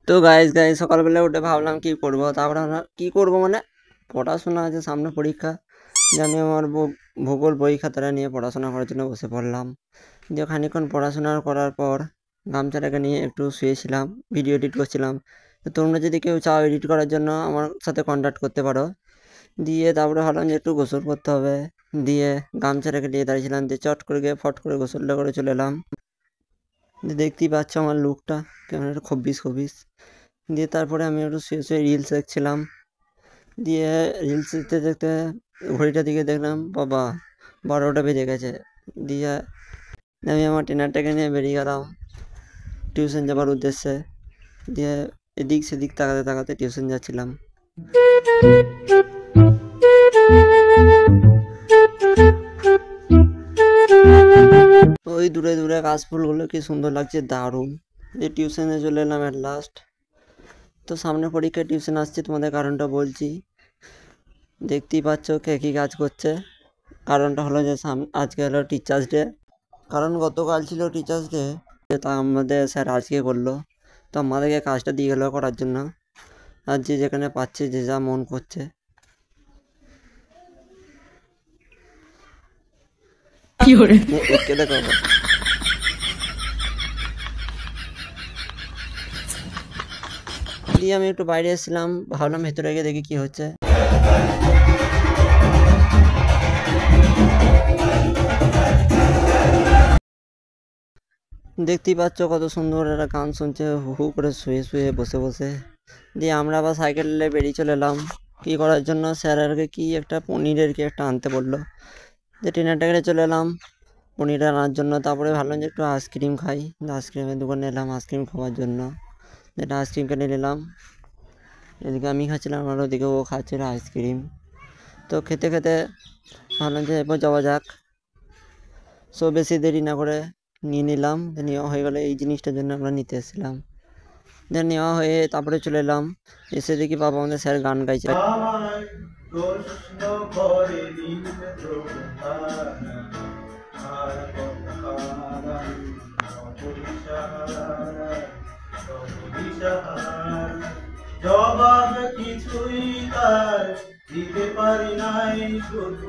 তো গাইস সকালবেলা উঠে ভাবলাম কি করব, তারপরে আমরা কি করব মানে পড়াশোনা আছে সামনে পরীক্ষা। যে আমি আমার ভূগোল বই খাতাটা নিয়ে পড়াশোনা করার জন্য বসে পড়লাম। দিয়ে খানিকক্ষণ পড়াশোনা করার পর গামছাটাকে নিয়ে একটু শুয়েছিলাম, ভিডিও এডিট করছিলাম। তো তোমরা যদি কেউ চাও এডিট করার জন্য আমার সাথে কন্ট্যাক্ট করতে পারো। দিয়ে তারপরে ভাবলাম যে একটু গোসল করতে হবে। দিয়ে গামছাটাকে নিয়ে দাঁড়িয়েছিলাম, দিয়ে চট করে গিয়ে ফট করে গোসলটা করে চলে এলাম। দিয়ে দেখতেই পাচ্ছ আমার লুকটা কেমন একটা খব্বিস খব্বিস। দিয়ে তারপরে আমি একটু শুয়ে শুয়ে রিলস দেখছিলাম। দিয়ে রিলস দেখতে দেখতে ঘড়িটার দিকে দেখলাম, বাবা 12টা বেজে গেছে। দিয়ে আমি আমার ট্রেনারটাকে নিয়ে বেরিয়ে গেলাম টিউশন যাবার উদ্দেশ্যে। দিয়ে এদিক সেদিক তাকাতে তাকাতে টিউশন যাচ্ছিলাম। ওই দূরে দূরে কাশফুলগুলো কি সুন্দর লাগছে, দারুণ। যে টিউশনে চলে এলাম অ্যাট লাস্ট। তো সামনে পরীক্ষায় টিউশন আসছি, তোমাদের কারণটা বলছি। দেখতেই পাচ্ছ কে কী কাজ করছে। কারণটা হলো যে আজকে হলো টিচার্স ডে। কারণ গতকাল ছিল টিচার্স ডে, তা আমাদের স্যার আজকে করলো। তো আমাদেরকে কাজটা দিয়ে গেলো করার জন্য। আর যে যেখানে পাচ্ছে যে যা মন করছে। একে দেখো, দিয়ে আমি একটু বাইরে এসেছিলাম, ভাবলাম ভেতরে গিয়ে দেখি কি হচ্ছে। দেখতেই পাচ্ছ কত সুন্দর একটা গান শুনছে হু হু করে শুয়ে শুয়ে বসে বসে। দিয়ে আমরা আবার সাইকেলে বেরিয়ে চলে এলাম কী করার জন্য, স্যার আরকে কি একটা পনিরের কি একটা আনতে বললো। যে ট্রেনারটাকে চলে এলাম পনির আনার জন্য। তারপরে ভাবলাম যে একটু আইসক্রিম খাই, আইসক্রিমের দোকানে এলাম আইসক্রিম খাওয়ার জন্য। যেটা আইসক্রিম কিনে নিলাম। এদিকে আমি খাচ্ছিলাম আর ওদিকে ও খাচ্ছিল আইসক্রিম। তো খেতে খেতে ভাবলাম যে এরপর যাওয়া যাক। সো বেশি দেরি না করে নিয়ে নিলাম। নেওয়া হয়ে গেলে এই জিনিসটার জন্য আমরা নিতে এসেছিলাম। দেন নেওয়া হয়ে তারপরে চলে এলাম। এসে দেখি বাবা আমাদের স্যার গান গাইছে। জবাব কিছুই তার দিতে পারি নাই, শুধু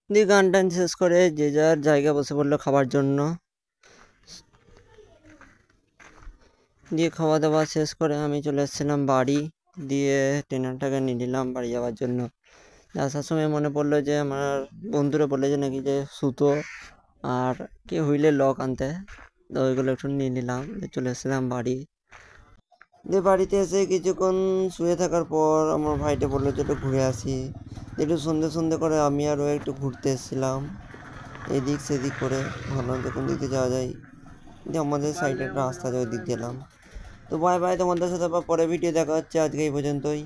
দিয়ে গান টান শেষ করে যে যার জায়গা বসে পড়লো খাবার জন্য। দিয়ে খাওয়া দাওয়া শেষ করে আমি চলে এসেছিলাম বাড়ি। দিয়ে ট্রেনারটাকে নিয়ে নিলাম বাড়ি যাওয়ার জন্য। আসার সময় মনে পড়লো যে আমার বন্ধুরা বলে যে নাকি যে সুতো আর কি হুইলের লক আনতে। তো ওইগুলো একটু নিয়ে নিলাম, চলে এসেছিলাম বাড়ি। দিয়ে বাড়িতে এসে কিছুক্ষণ শুয়ে থাকার পর আমার ভাইটা বললো যে একটু ঘুরে আসি। একটু সন্ধে সন্ধে করে আমি আরও একটু ঘুরতে এসেছিলাম এদিক সেদিক করে। ভাবলাম যে কোন দিক দিয়ে যাওয়া যায়। যে আমাদের সাইডে একটা রাস্তা আছে ওই দিক গেলাম। তো বাই বাই, তোমাদের সাথে আবার পরে ভিডিও দেখা হচ্ছে, আজকে এই পর্যন্তই।